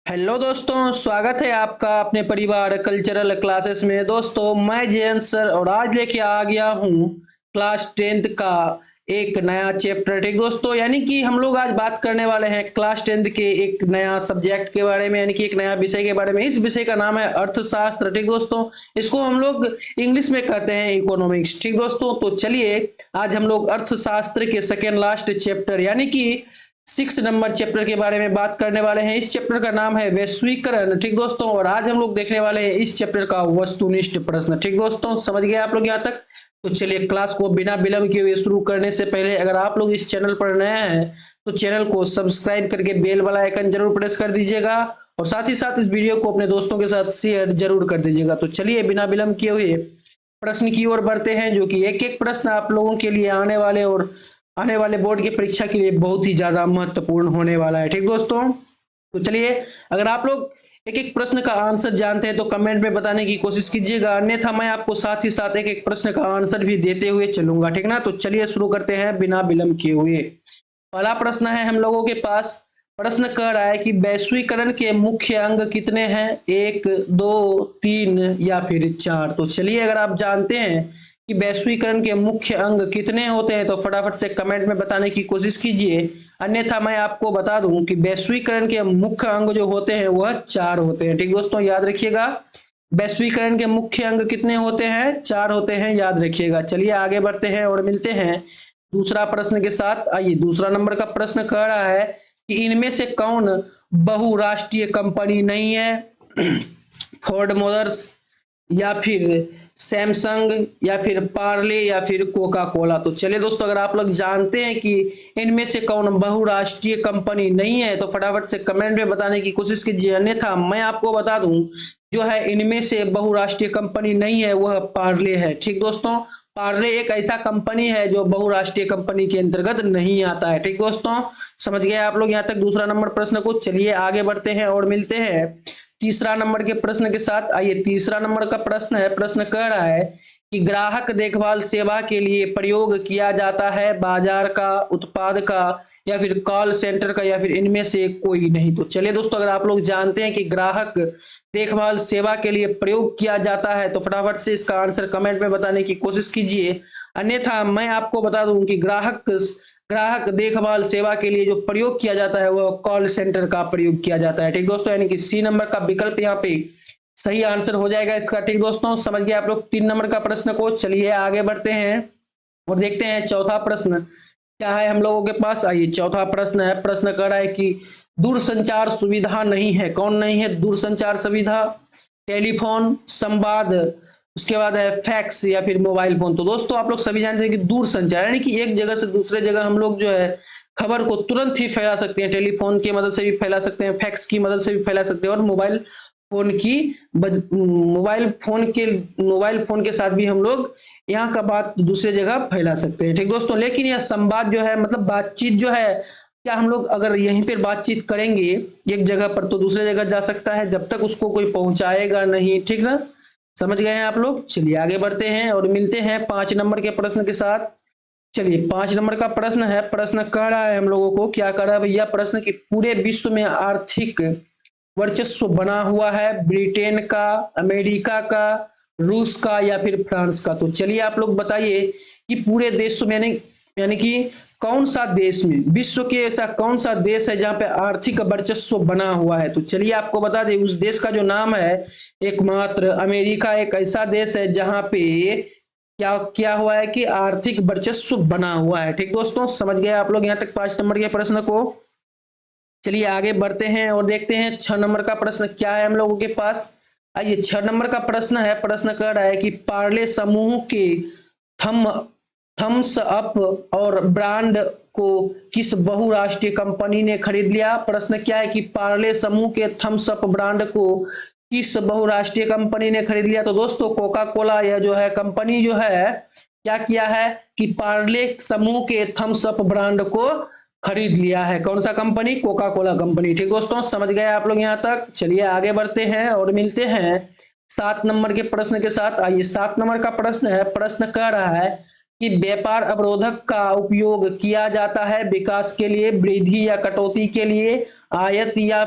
Hello दोस्तों, स्वागत है आपका अपने परिवार कल्चरल क्लासेस में। दोस्तों, मैं जयंत सर और आज लेके आ गया हूँ क्लास 10th का एक नया चैप्टर। ठीक दोस्तों, यानी कि हम लोग आज बात करने वाले हैं क्लास 10th के एक नया सब्जेक्ट के बारे में, यानी कि एक नया विषय के बारे में। इस विषय का नाम है अर्थशास्त्र। ठीक दोस्तों, इसको हम लोग इंग्लिश में कहते हैं इकोनॉमिक्स। ठीक दोस्तों, तो चलिए आज हम लोग अर्थशास्त्र के सेकेंड लास्ट चैप्टर यानी कि 6 नंबर चैप्टर के बारे में बात करने वाले हैं। इस चैप्टर का नाम है वैश्वीकरण। ठीक दोस्तों, और आज हम लोग देखने वाले हैं इस चैप्टर का वस्तुनिष्ठ प्रश्न। ठीक दोस्तों, समझ गए आप लोग यहाँ तक? तो चलिए क्लास को बिना विलंब किए हुए शुरू करने से पहले अगर आप लोग इस चैनल पर नए हैं तो चैनल को सब्सक्राइब करके बेल वाला आइकन जरूर प्रेस कर दीजिएगा और साथ ही साथ इस वीडियो को अपने दोस्तों के साथ शेयर जरूर कर दीजिएगा। तो चलिए बिना विलंब किए हुए प्रश्न की ओर बढ़ते हैं, जो कि एक एक प्रश्न आप लोगों के लिए आने वाले बोर्ड की परीक्षा के लिए बहुत ही ज्यादा महत्वपूर्ण होने वाला है। ठीक दोस्तों, तो चलिए अगर आप लोग एक एक प्रश्न का आंसर जानते हैं तो कमेंट में बताने की कोशिश कीजिएगा, अन्यथा मैं आपको साथ ही साथ एक एक प्रश्न का आंसर भी देते हुए चलूंगा। ठीक ना? तो चलिए शुरू करते हैं बिना विलंब किए हुए। पहला प्रश्न है हम लोगों के पास। प्रश्न कह रहा है कि वैश्वीकरण के मुख्य अंग कितने हैं? 1, 2, 3 या फिर 4? तो चलिए अगर आप जानते हैं कि वैश्वीकरण के मुख्य अंग कितने होते हैं तो फटाफट से कमेंट में बताने की कोशिश कीजिए, अन्यथा मैं आपको बता दूं कि वैश्वीकरण के मुख्य अंग जो होते हैं वह 4 होते हैं। ठीक दोस्तों, याद रखिएगा वैश्वीकरण के मुख्य अंग कितने होते हैं? 4 होते हैं, याद रखिएगा। चलिए आगे बढ़ते हैं और मिलते हैं दूसरा प्रश्न के साथ। आइए दूसरा नंबर का प्रश्न कह रहा है कि इनमें से कौन बहुराष्ट्रीय कंपनी नहीं है? फोर्ड मोटर्स या फिर सैमसंग या फिर पार्ले या फिर कोका कोला? तो चलिए दोस्तों अगर आप लोग जानते हैं कि इनमें से कौन बहुराष्ट्रीय कंपनी नहीं है तो फटाफट से कमेंट में बताने की कोशिश कीजिए, अन्यथा मैं आपको बता दूं जो है इनमें से बहुराष्ट्रीय कंपनी नहीं है वह पार्ले है। ठीक दोस्तों, पार्ले एक ऐसा कंपनी है जो बहुराष्ट्रीय कंपनी के अंतर्गत नहीं आता है। ठीक दोस्तों, समझ गए आप लोग यहाँ तक दूसरा नंबर प्रश्न को? चलिए आगे बढ़ते हैं और मिलते हैं तीसरा नंबर के प्रश्न के साथ। आइए तीसरा नंबर का प्रश्न है। प्रश्न कह रहा है कि ग्राहक देखभाल सेवा के लिए प्रयोग किया जाता है बाजार का, उत्पाद का या फिर कॉल सेंटर का या फिर इनमें से कोई नहीं? तो चलिए दोस्तों अगर आप लोग जानते हैं कि ग्राहक देखभाल सेवा के लिए प्रयोग किया जाता है तो फटाफट से इसका आंसर कमेंट में बताने की कोशिश कीजिए, अन्यथा मैं आपको बता दूं कि ग्राहक देखभाल सेवा के लिए जो प्रयोग किया जाता है वह कॉल सेंटर का प्रयोग किया जाता है। ठीक दोस्तों, यानी कि सी नंबर का विकल्प यहाँ पे सही आंसर हो जाएगा इसका। ठीक दोस्तों, समझ गए आप लोग 3 नंबर का प्रश्न को? चलिए आगे बढ़ते हैं और देखते हैं चौथा प्रश्न क्या है हम लोगों के पास। आइए चौथा प्रश्न है। प्रश्न कर रहा है कि दूरसंचार सुविधा नहीं है। कौन नहीं है दूरसंचार सुविधा? टेलीफोन, संवाद, उसके बाद है फैक्स या फिर मोबाइल फोन? तो दोस्तों आप लोग सभी जानते हैं कि दूर संचार यानी कि एक जगह से दूसरे जगह हम लोग जो है खबर को तुरंत ही फैला सकते हैं। टेलीफोन की मदद से भी फैला सकते हैं, फैक्स की मदद से भी फैला सकते हैं और फोन की मोबाइल फोन के साथ भी हम लोग यहाँ का बात दूसरे जगह फैला सकते हैं। ठीक दोस्तों, लेकिन यह संवाद जो है मतलब बातचीत जो है, क्या हम लोग अगर यहीं पर बातचीत करेंगे एक जगह पर तो दूसरे जगह जा सकता है जब तक उसको कोई पहुंचाएगा नहीं। ठीक ना? समझ गए हैं आप लोग? चलिए आगे बढ़ते हैं और मिलते हैं 5 नंबर के प्रश्न के साथ। चलिए 5 नंबर का प्रश्न है। प्रश्न कह रहा है हम लोगों को, क्या कह रहा है भैया प्रश्न, की पूरे विश्व में आर्थिक वर्चस्व बना हुआ है ब्रिटेन का, अमेरिका का, रूस का या फिर फ्रांस का? तो चलिए आप लोग बताइए कि पूरे देश में यानी कि कौन सा देश में, विश्व के ऐसा कौन सा देश है जहां पे आर्थिक वर्चस्व बना हुआ है? तो चलिए आपको बता दें उस देश का जो नाम है एकमात्र अमेरिका एक ऐसा देश है जहां पे क्या क्या हुआ है कि आर्थिक वर्चस्व बना हुआ है। ठीक दोस्तों, समझ गए आप लोग यहाँ तक 5 नंबर के प्रश्न को? चलिए आगे बढ़ते हैं और देखते हैं 6 नंबर का प्रश्न क्या है हम लोगों के पास। आइए 6 नंबर का प्रश्न है। प्रश्न कर रहा है कि पार्ले समूह के थम थम्स अप और ब्रांड को किस बहुराष्ट्रीय कंपनी ने खरीद लिया? प्रश्न क्या है कि पार्ले समूह के थम्स अप ब्रांड को किस बहुराष्ट्रीय कंपनी ने खरीद लिया? तो दोस्तों कोका कोला यह जो है कंपनी जो है क्या किया है कि पार्ले समूह के थम्स अप ब्रांड को खरीद लिया है। कौन सा कंपनी? Coca Cola company. ठीक दोस्तों, समझ गए आप लोग यहाँ तक? चलिए आगे बढ़ते हैं और मिलते हैं 7 नंबर के प्रश्न के साथ। आइए 7 नंबर का प्रश्न है। प्रश्न कह रहा है कि व्यापार अवरोधक का उपयोग किया जाता है विकास के लिए, वृद्धि या कटौती के लिए, आयात या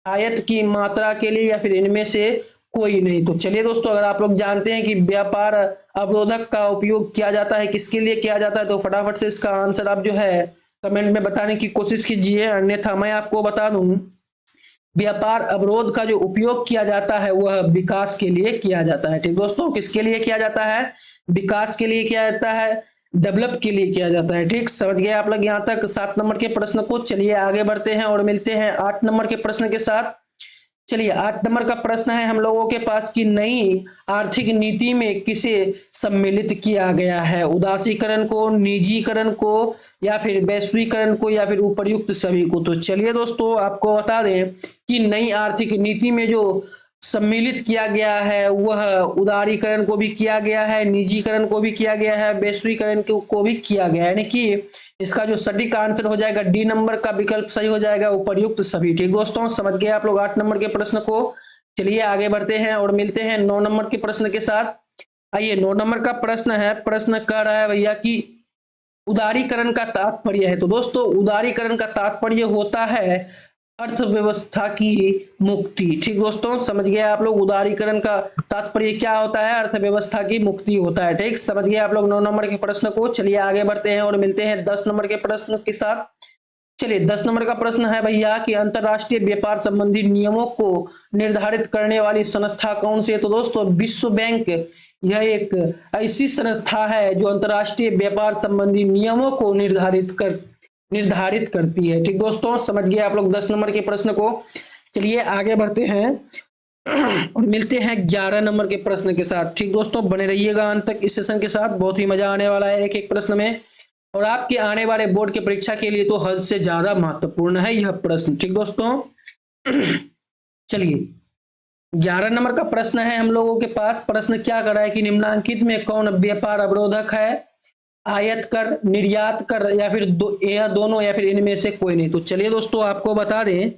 आयत की मात्रा के लिए या फिर इनमें से कोई नहीं। तो चलिए दोस्तों, अगर आप लोग जानते हैं कि व्यापार अवरोधक का उपयोग किया जाता है, किसके लिए किया जाता है, तो फटाफट से इसका आंसर आप जो है कमेंट में बताने की कोशिश कीजिए। अन्यथा मैं आपको बता दूं, व्यापार अवरोध का जो उपयोग किया जाता है वह विकास के लिए किया जाता है। ठीक दोस्तों, किसके लिए किया जाता है? विकास के लिए किया जाता है, डेवलप के लिए किया जाता है। ठीक, समझ गए आप लोग यहाँ तक 7 नंबर के प्रश्न को। चलिए आगे बढ़ते हैं और मिलते हैं 8 नंबर के प्रश्न के साथ। चलिए 8 नंबर का प्रश्न है हम लोगों के पास कि नई आर्थिक नीति में किसे सम्मिलित किया गया है? उदासीकरण को, निजीकरण को, या फिर वैश्वीकरण को, या फिर उपर्युक्त सभी को। तो चलिए दोस्तों, आपको बता दें कि नई आर्थिक नीति में जो सम्मिलित किया गया है वह उदारीकरण को भी किया गया है, निजीकरण को भी किया गया है, वैश्वीकरण को भी किया गया है। यानी कि इसका जो सटीक आंसर हो जाएगा डी नंबर का विकल्प सही हो जाएगा, उपर्युक्त सभी। ठीक दोस्तों, समझ गए आप लोग 8 नंबर के प्रश्न को। चलिए आगे बढ़ते हैं और मिलते हैं 9 नंबर के प्रश्न के साथ। आइए 9 नंबर का प्रश्न है, प्रश्न कह रहा है भैया कि उदारीकरण का तात्पर्य है। तो दोस्तों, उदारीकरण का तात्पर्य होता है अर्थव्यवस्था की मुक्ति। ठीक दोस्तों, समझ गए आप लोग, उदारीकरण का तात्पर्य क्या होता है? अर्थव्यवस्था की मुक्ति होता है। ठीक, समझ गए आप लोग 9 नंबर के प्रश्न को। चलिए आगे बढ़ते हैं और मिलते हैं 10 नंबर के प्रश्न के साथ। चलिए 10 नंबर का प्रश्न है भैया कि अंतरराष्ट्रीय व्यापार संबंधी नियमों को निर्धारित करने वाली संस्था कौन सी है? तो दोस्तों, विश्व बैंक यह एक ऐसी संस्था है जो अंतरराष्ट्रीय व्यापार संबंधी नियमों को निर्धारित करती है। ठीक दोस्तों, समझ गए आप लोग 10 नंबर के प्रश्न को। चलिए आगे बढ़ते हैं और मिलते हैं 11 नंबर के प्रश्न के साथ। ठीक दोस्तों, बने रहिएगा अंत तक इस सेशन के साथ, बहुत ही मजा आने वाला है एक एक प्रश्न में, और आपके आने वाले बोर्ड की परीक्षा के लिए तो हद से ज्यादा महत्वपूर्ण है यह प्रश्न। ठीक दोस्तों, चलिए 11 नंबर का प्रश्न है हम लोगों के पास। प्रश्न क्या कर रहा है कि निम्नांकित में कौन व्यापार अवरोधक है? आयात कर, निर्यात कर, या फिर या दोनों, या फिर इनमें से कोई नहीं। तो चलिए दोस्तों, आपको बता दें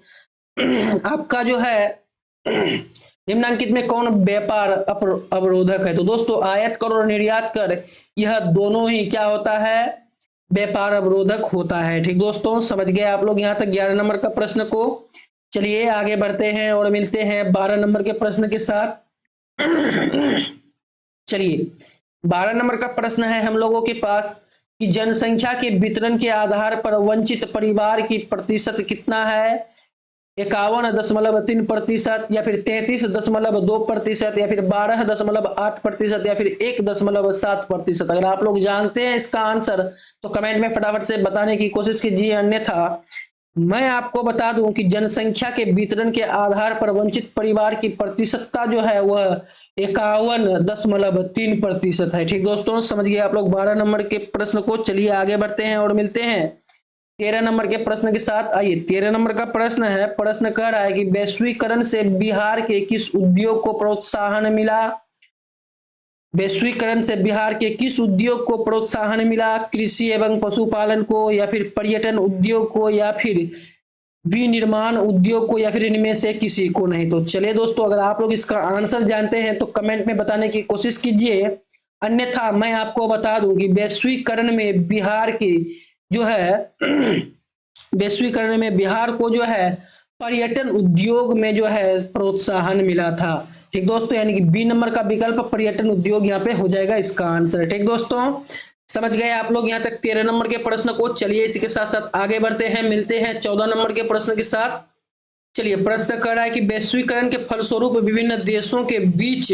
आपका जो है निम्नांकित में कौन व्यापार अवरोधक है? तो दोस्तों, आयात कर और निर्यात कर यह दोनों ही क्या होता है? व्यापार अवरोधक होता है। ठीक दोस्तों, समझ गए आप लोग यहाँ तक 11 नंबर का प्रश्न को। चलिए आगे बढ़ते हैं और मिलते हैं 12 नंबर के प्रश्न के साथ। चलिए 12 नंबर का प्रश्न है हम लोगों के पास कि जनसंख्या के वितरण के आधार पर वंचित परिवार की प्रतिशत कितना है? 51.3%, या फिर 33.2%, या फिर 12.8%, या फिर 1.7%। अगर आप लोग जानते हैं इसका आंसर तो कमेंट में फटाफट से बताने की कोशिश कीजिए। अन्यथा मैं आपको बता दूं कि जनसंख्या के वितरण के आधार पर वंचित परिवार की प्रतिशतता जो है वह 51.3% है। ठीक दोस्तों, समझ गए आप लोग 12 नंबर के प्रश्न को। चलिए आगे बढ़ते हैं और मिलते हैं 13 नंबर के प्रश्न के साथ। आइए 13 नंबर का प्रश्न है, प्रश्न कह रहा है कि वैश्वीकरण से बिहार के किस उद्योग को प्रोत्साहन मिला? वैश्वीकरण से बिहार के किस उद्योग को प्रोत्साहन मिला? कृषि एवं पशुपालन को, या फिर पर्यटन उद्योग को, या फिर विनिर्माण उद्योग को, या फिर इनमें से किसी को नहीं। तो चलिए दोस्तों, अगर आप लोग इसका आंसर जानते हैं तो कमेंट में बताने की कोशिश कीजिए। अन्यथा मैं आपको बता दूं कि वैश्वीकरण में बिहार की जो है वैश्वीकरण में बिहार को जो है पर्यटन उद्योग में जो है प्रोत्साहन मिला था। ठीक दोस्तों, यानी कि बी नंबर का विकल्प पर्यटन उद्योग यहाँ पे हो जाएगा इसका आंसर। ठीक दोस्तों, समझ गए आप लोग यहाँ तक 13 नंबर के प्रश्न को। चलिए इसी के साथ साथ आगे बढ़ते हैं, मिलते हैं 14 नंबर के प्रश्न के साथ। चलिए प्रश्न कर रहा है कि वैश्वीकरण के फलस्वरूप विभिन्न देशों के बीच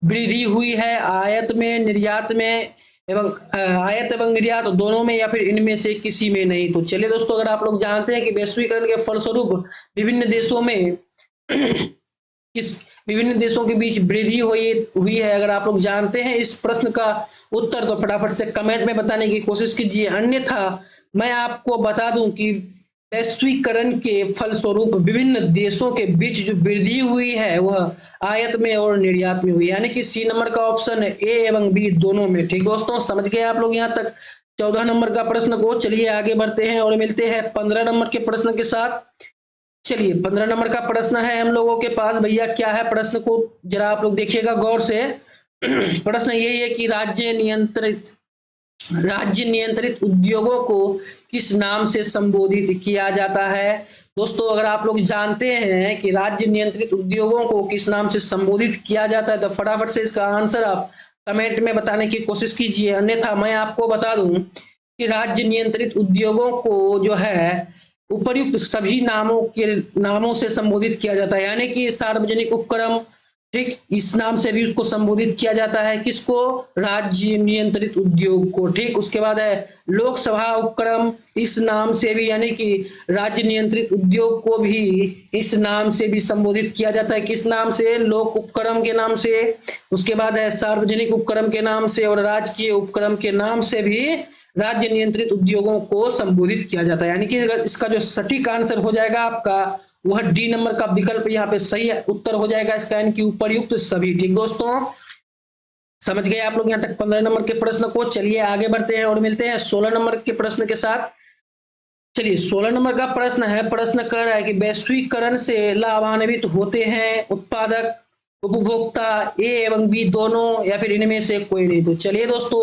वृद्धि हुई है आयात में, निर्यात में, एवं आयात एवं निर्यात दोनों में, या फिर इनमें से किसी में नहीं। तो चलिए दोस्तों, अगर आप लोग जानते हैं कि वैश्वीकरण के फलस्वरूप विभिन्न देशों में विभिन्न देशों के बीच वृद्धि हुई है, अगर आप लोग जानते हैं इस प्रश्न का उत्तर तो फटाफट से कमेंट में बताने की कोशिश कीजिए। अन्यथा मैं आपको बता दूं कि वैश्वीकरण के फलस्वरूप विभिन्न देशों के बीच जो वृद्धि हुई है वह आयात में और निर्यात में हुई, यानी कि सी नंबर का ऑप्शन है, ए एवं बी दोनों में। ठीक दोस्तों, समझ गए आप लोग यहाँ तक 14 नंबर का प्रश्न को। चलिए आगे बढ़ते हैं और मिलते हैं 15 नंबर के प्रश्न के साथ। चलिए 15 नंबर का प्रश्न है हम लोगों के पास। भैया क्या है प्रश्न को जरा आप लोग देखिएगा गौर से। प्रश्न यही है कि राज्य नियंत्रित उद्योगों को किस नाम से संबोधित किया जाता है? दोस्तों अगर आप लोग जानते हैं कि राज्य नियंत्रित उद्योगों को किस नाम से संबोधित किया जाता है तो फटाफट से इसका आंसर आप कमेंट में बताने की कोशिश कीजिए, अन्यथा मैं आपको बता दूं कि राज्य नियंत्रित उद्योगों को जो है उपर्युक्त सभी नामों से संबोधित किया जाता है, यानी कि सार्वजनिक उपक्रम, ठीक, इस नाम से भी उसको संबोधित किया जाता है। किसको? राज्य नियंत्रित उद्योग को। ठीक, उसके बाद है लोकसभा उपक्रम, इस नाम से भी, यानी कि राज्य नियंत्रित उद्योग को भी इस नाम से भी संबोधित किया जाता है। किस नाम से? लोक उपक्रम के नाम से। उसके बाद है सार्वजनिक उपक्रम के नाम से और राजकीय उपक्रम के नाम से भी राज्य नियंत्रित उद्योगों को संबोधित किया जाता है। यानी कि इसका जो सटीक आंसर हो जाएगा आपका वह डी नंबर का विकल्प यहाँ पे सही उत्तर हो जाएगा इसका, यानी कि उपर्युक्त सभी। ठीक दोस्तों, समझ गए आप लोग यहाँ तक 15 नंबर के प्रश्न को। चलिए आगे बढ़ते हैं और मिलते हैं 16 नंबर के प्रश्न के साथ। चलिए 16 नंबर का प्रश्न है, प्रश्न कह रहा है कि वैश्वीकरण से लाभान्वित होते हैं उत्पादक, उपभोक्ता, ए एवं बी दोनों या फिर इनमें से कोई नहीं। तो चलिए दोस्तों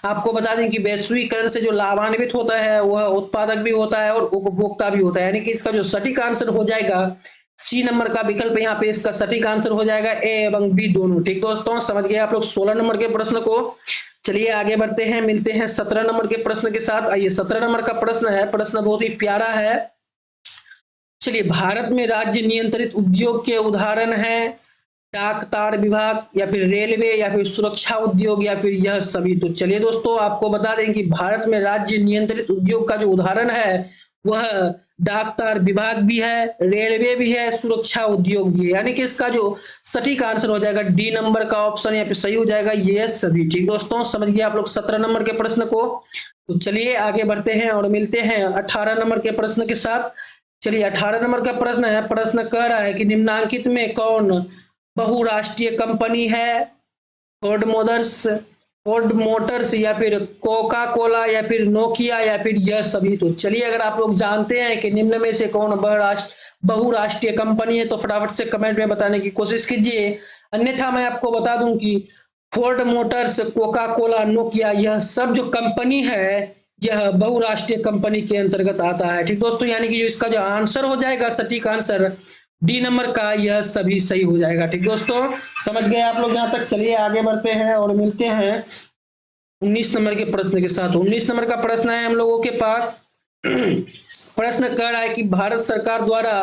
आपको बता दें कि वैश्वीकरण से जो लाभान्वित होता है वह उत्पादक भी होता है और उपभोक्ता भी होता है, यानी कि इसका जो सटीक आंसर हो जाएगा सी नंबर का विकल्प यहाँ पे इसका सटीक आंसर हो जाएगा, ए एवं बी दोनों। ठीक दोस्तों, समझ गए आप लोग 16 नंबर के प्रश्न को। चलिए आगे बढ़ते हैं, मिलते हैं 17 नंबर के प्रश्न के साथ। आइए 17 नंबर का प्रश्न है, प्रश्न बहुत ही प्यारा है। चलिए, भारत में राज्य नियंत्रित उद्योग के उदाहरण हैं डाक तार विभाग या फिर रेलवे या फिर सुरक्षा उद्योग या फिर यह सभी। तो चलिए दोस्तों आपको बता दें कि भारत में राज्य नियंत्रित उद्योग का जो उदाहरण है वह डाक तार विभाग भी है, रेलवे भी है, सुरक्षा उद्योग भी है, यानी कि इसका जो सटीक आंसर हो जाएगा डी नंबर का ऑप्शन यहाँ पे सही हो जाएगा, ये सभी। ठीक दोस्तों, समझ गए आप लोग 17 नंबर के प्रश्न को। तो चलिए आगे बढ़ते हैं और मिलते हैं 18 नंबर के प्रश्न के साथ। चलिए 18 नंबर का प्रश्न है, प्रश्न कह रहा है कि निम्नांकित में कौन बहुराष्ट्रीय कंपनी है? फोर्ड मोटर्स या फिर कोका कोला या फिर नोकिया या फिर यह सभी। तो चलिए अगर आप लोग जानते हैं कि निम्न में से कौन बहुराष्ट्रीय कंपनी है तो फटाफट से कमेंट में बताने की कोशिश कीजिए, अन्यथा मैं आपको बता दूं कि Ford Motors, Coca Cola, Nokia यह सब जो कंपनी है यह बहुराष्ट्रीय कंपनी के अंतर्गत आता है। ठीक दोस्तों, यानी कि इसका जो आंसर हो जाएगा सटीक आंसर डी नंबर का यह सभी सही हो जाएगा। ठीक दोस्तों, समझ गए आप लोग यहाँ तक। चलिए आगे बढ़ते हैं और मिलते हैं 19 नंबर के प्रश्न के साथ। 19 नंबर का प्रश्न है हम लोगों के पास, प्रश्न कह रहा है कि भारत सरकार द्वारा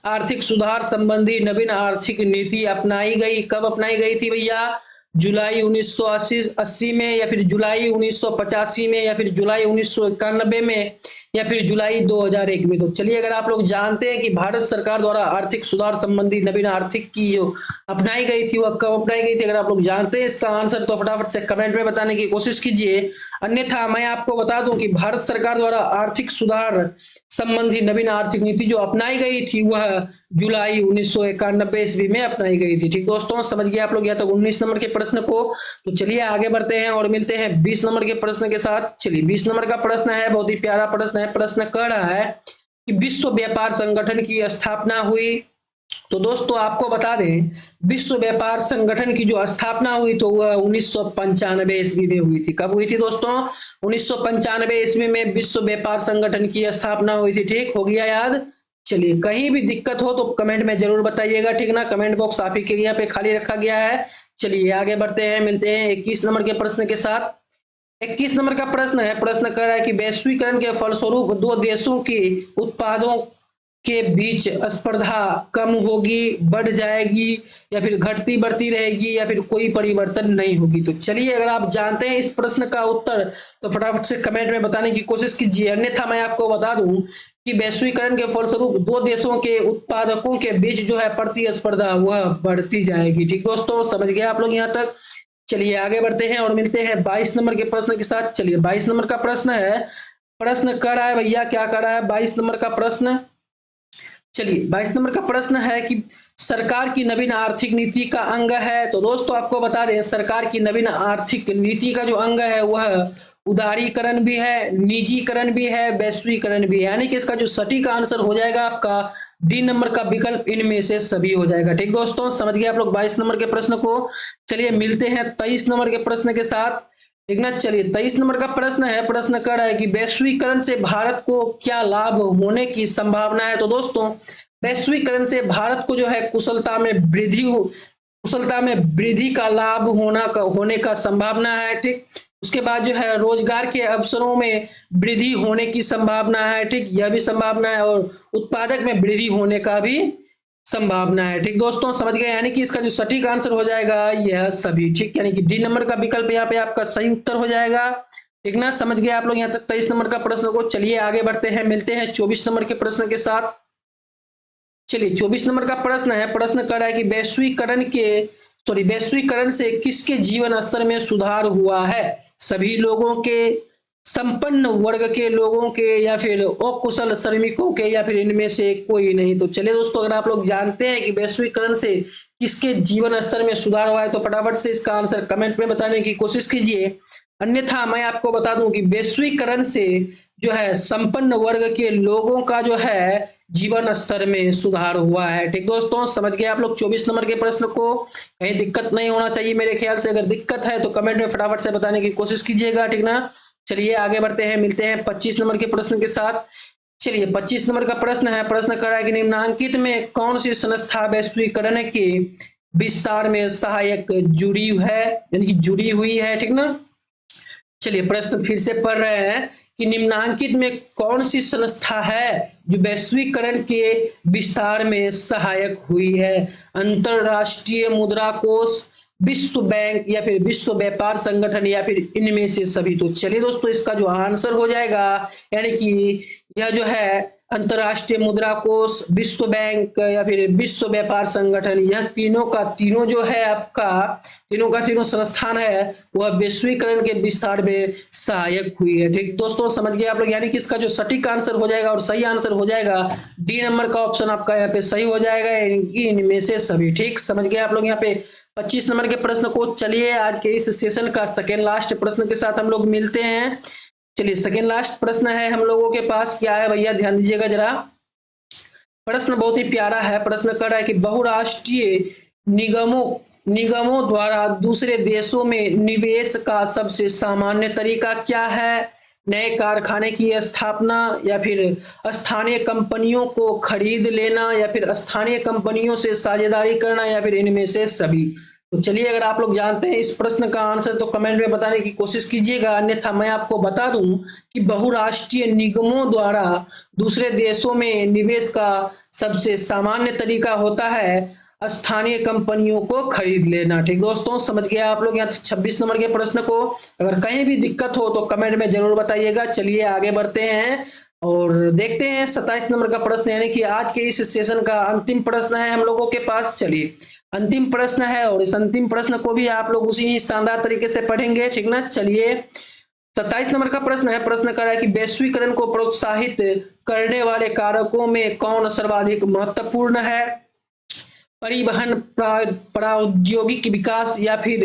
आर्थिक सुधार संबंधी नवीन आर्थिक नीति अपनाई गई, कब अपनाई गई थी भैया? जुलाई 1980 में या फिर जुलाई 1985 में या फिर जुलाई 1991 में या फिर जुलाई 2001 में। तो चलिए अगर आप लोग जानते हैं कि भारत सरकार द्वारा आर्थिक सुधार संबंधी नवीन आर्थिक की जो अपनाई गई थी वह कब अपनाई गई थी, अगर आप लोग जानते हैं इसका आंसर तो फटाफट से कमेंट में बताने की कोशिश कीजिए, अन्यथा मैं आपको बता दूं कि भारत सरकार द्वारा आर्थिक सुधार संबंधी नवीन आर्थिक नीति जो अपनाई गई थी वह जुलाई 1991 ईस्वी में अपनाई गई थी। ठीक दोस्तों, समझ गए आप लोग यहाँ तक 19 नंबर के प्रश्न को। तो चलिए आगे बढ़ते हैं और मिलते हैं 20 नंबर के प्रश्न के साथ। चलिए 20 नंबर का प्रश्न है, बहुत ही प्यारा प्रश्न है, प्रश्न कह रहा है कि विश्व व्यापार संगठन की स्थापना हुई। तो दोस्तों आपको बता दें विश्व व्यापार संगठन की जो स्थापना हुई तो वह 1995 ईस्वी में हुई थी। कब हुई थी दोस्तों? 1995 ईस्वी में विश्व व्यापार संगठन की स्थापना हुई थी। ठीक हो गया याद? चलिए कहीं भी दिक्कत हो तो कमेंट में जरूर बताइएगा, ठीक ना, कमेंट बॉक्स आप ही के यहाँ पे खाली रखा गया है। चलिए आगे बढ़ते हैं, मिलते हैं 21 नंबर के प्रश्न के साथ। 21 नंबर का प्रश्न है, प्रश्न कर रहा है कि वैश्वीकरण के फलस्वरूप दो देशों के उत्पादों के बीच स्पर्धा कम होगी, बढ़ जाएगी या फिर घटती बढ़ती रहेगी या फिर कोई परिवर्तन नहीं होगी। तो चलिए अगर आप जानते हैं इस प्रश्न का उत्तर तो फटाफट से कमेंट में बताने की कोशिश कीजिए, अन्यथा मैं आपको बता दूं कि वैश्वीकरण के फलस्वरूप दो देशों के उत्पादकों के बीच जो है प्रतिस्पर्धा वह बढ़ती जाएगी। ठीक दोस्तों, समझ गए आप लोग यहाँ तक। चलिए आगे बढ़ते हैं और मिलते हैं 22 नंबर के प्रश्न के साथ। चलिए 22 नंबर का प्रश्न है, प्रश्न कर रहा है भैया, क्या कर रहा है 22 नंबर का प्रश्न? चलिए 22 नंबर का प्रश्न है कि सरकार की नवीन आर्थिक नीति का अंग है। तो दोस्तों आपको बता दें सरकार की नवीन आर्थिक नीति का जो अंग है वह उदारीकरण भी है, निजीकरण भी है, वैश्वीकरण भी है, यानी कि इसका जो सटीक आंसर हो जाएगा आपका डी नंबर का विकल्प इनमें से सभी हो जाएगा। ठीक दोस्तों, समझ गए आप लोग 22 नंबर के प्रश्न को। चलिए मिलते हैं 23 नंबर के प्रश्न के साथ। ठीक ना। चलिए 23 नंबर का प्रश्न है, प्रश्न कर रहा है कि वैश्वीकरण से भारत को क्या लाभ होने की संभावना है। तो दोस्तों वैश्वीकरण से भारत को जो है कुशलता में वृद्धि का लाभ होने का संभावना है। ठीक, उसके बाद जो है रोजगार के अवसरों में वृद्धि होने की संभावना है। ठीक, यह भी संभावना है, और उत्पादक में वृद्धि होने का भी संभावना है। ठीक दोस्तों, समझ गए। यानी कि इसका जो सटीक आंसर हो जाएगा यह सभी। ठीक, यानी कि डी नंबर का विकल्प यहाँ पे आपका सही उत्तर हो जाएगा। ठीक ना, समझ गए आप लोग यहाँ तक 23 नंबर का प्रश्न को। चलिए आगे बढ़ते हैं, मिलते हैं 24 नंबर के प्रश्न के साथ। चलिए 24 नंबर का प्रश्न है, प्रश्न कर रहा है कि वैश्वीकरण से किसके जीवन स्तर में सुधार हुआ है। सभी लोगों के, संपन्न वर्ग के लोगों के, या फिर अकुशल श्रमिकों के, या फिर इनमें से कोई नहीं। तो चलिए दोस्तों, अगर आप लोग जानते हैं कि वैश्वीकरण से किसके जीवन स्तर में सुधार हुआ है तो फटाफट से इसका आंसर कमेंट में बताने की कोशिश कीजिए। अन्यथा मैं आपको बता दूं कि वैश्वीकरण से जो है संपन्न वर्ग के लोगों का जो है जीवन स्तर में सुधार हुआ है। ठीक दोस्तों, समझ गए आप लोग 24 नंबर के प्रश्न को। कहीं दिक्कत नहीं होना चाहिए मेरे ख्याल से। अगर दिक्कत है तो कमेंट में फटाफट से बताने की कोशिश कीजिएगा। ठीक ना, चलिए आगे बढ़ते हैं, मिलते हैं 25 नंबर के प्रश्न के साथ। चलिए 25 नंबर का प्रश्न है, प्रश्न कर रहा है कि निम्नांकित में कौन सी संस्था वैश्वीकरण के विस्तार में सहायक जुड़ी है, यानी कि जुड़ी हुई है। ठीक ना, चलिए प्रश्न फिर से पढ़ रहे हैं कि निम्नांकित में कौन सी संस्था है जो वैश्वीकरण के विस्तार में सहायक हुई है। अंतरराष्ट्रीय मुद्रा कोष, विश्व बैंक, या फिर विश्व व्यापार संगठन, या फिर इनमें से सभी। तो चलिए दोस्तों, इसका जो आंसर हो जाएगा, यानी कि यह जो है अंतरराष्ट्रीय मुद्रा कोष, विश्व बैंक, या फिर विश्व व्यापार संगठन, यह तीनों का तीनों जो है आपका तीनों का तीनों संस्थान है वह वैश्वीकरण के विस्तार में सहायक हुई है। ठीक दोस्तों, समझ गए आप लोग। यानी कि इसका जो सटीक आंसर हो जाएगा और सही आंसर हो जाएगा डी नंबर का ऑप्शन आपका यहाँ पे सही हो जाएगा, इनमें से सभी। ठीक, समझ गए आप लोग यहाँ पे 25 नंबर के प्रश्न को। चलिए आज के इस सेशन का सेकेंड लास्ट प्रश्न के साथ हम लोग मिलते हैं। चलिए सेकेंड लास्ट प्रश्न है हम लोगों के पास, क्या है भैया, ध्यान दीजिएगा जरा। प्रश्न बहुत ही प्यारा है, प्रश्न कर रहा है कि बहुराष्ट्रीय निगमों द्वारा दूसरे देशों में निवेश का सबसे सामान्य तरीका क्या है। नए कारखाने की स्थापना, या फिर स्थानीय कंपनियों को खरीद लेना, या फिर स्थानीय कंपनियों से साझेदारी करना, या फिर इनमें से सभी। तो चलिए, अगर आप लोग जानते हैं इस प्रश्न का आंसर तो कमेंट में बताने की कोशिश कीजिएगा। अन्यथा मैं आपको बता दूं कि बहुराष्ट्रीय निगमों द्वारा दूसरे देशों में निवेश का सबसे सामान्य तरीका होता है स्थानीय कंपनियों को खरीद लेना। ठीक दोस्तों, समझ गया आप लोग यहाँ 26 नंबर के प्रश्न को। अगर कहीं भी दिक्कत हो तो कमेंट में जरूर बताइएगा। चलिए आगे बढ़ते हैं और देखते हैं 27 नंबर का प्रश्न, यानी कि आज के इस सेशन का अंतिम प्रश्न है हम लोगों के पास। चलिए अंतिम प्रश्न है, और इस अंतिम प्रश्न को भी आप लोग उसी शानदार तरीके से पढ़ेंगे। ठीक ना, चलिए 27 नंबर का प्रश्न है, प्रश्न कर रहा है कि वैश्वीकरण को प्रोत्साहित करने वाले कारकों में कौन सर्वाधिक महत्वपूर्ण है। परिवहन प्रौद्योगिक विकास, या फिर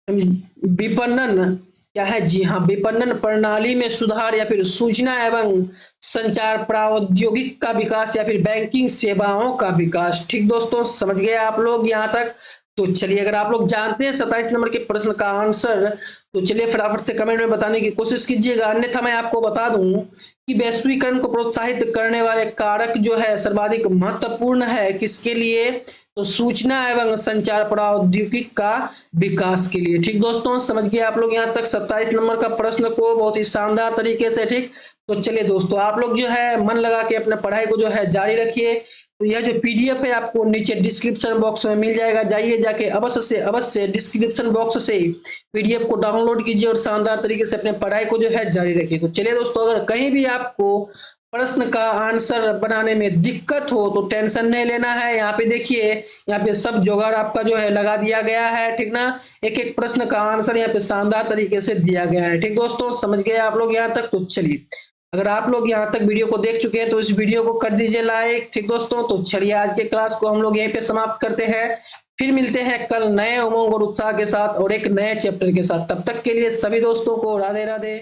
विपणन, क्या है, जी हाँ, विपणन प्रणाली में सुधार, या फिर सूचना एवं संचार प्रौद्योगिक का विकास, या फिर बैंकिंग सेवाओं का विकास। ठीक दोस्तों, समझ गए आप लोग यहाँ तक। तो चलिए, अगर आप लोग जानते हैं 27 नंबर के प्रश्न का आंसर तो चलिए फटाफट से कमेंट में बताने की कोशिश कीजिएगा। अन्यथा मैं आपको बता दूं कि वैश्वीकरण को प्रोत्साहित करने वाले कारक जो है सर्वाधिक महत्वपूर्ण है किसके लिए, तो सूचना एवं संचार प्रौद्योगिकी का विकास के लिए। ठीक दोस्तों, समझ गए आप लोग यहाँ तक 27 नंबर का प्रश्न को बहुत ही शानदार तरीके से। ठीक, तो चलिए दोस्तों, आप लोग जो है मन लगा के अपने पढ़ाई को जो है जारी रखिए। तो यह जो पीडीएफ है आपको नीचे डिस्क्रिप्शन बॉक्स में मिल जाएगा, जाइए जाके अवश्य डिस्क्रिप्शन बॉक्स से पीडीएफ को डाउनलोड कीजिए और शानदार तरीके से अपने पढ़ाई को जो है जारी रखिए। तो चलिए दोस्तों, अगर कहीं भी आपको प्रश्न का आंसर बनाने में दिक्कत हो तो टेंशन नहीं लेना है। यहाँ पे देखिए, यहाँ पे सब जुगाड़ आपका जो है लगा दिया गया है। ठीक ना, एक एक प्रश्न का आंसर यहाँ पे शानदार तरीके से दिया गया है। ठीक दोस्तों, समझ गए आप लोग यहाँ तक। तो चलिए, अगर आप लोग यहाँ तक वीडियो को देख चुके हैं तो इस वीडियो को कर दीजिए लाइक। ठीक दोस्तों, तो चलिए आज के क्लास को हम लोग यहीं पे समाप्त करते हैं। फिर मिलते हैं कल नए उमंग और उत्साह के साथ और एक नए चैप्टर के साथ। तब तक के लिए सभी दोस्तों को राधे राधे।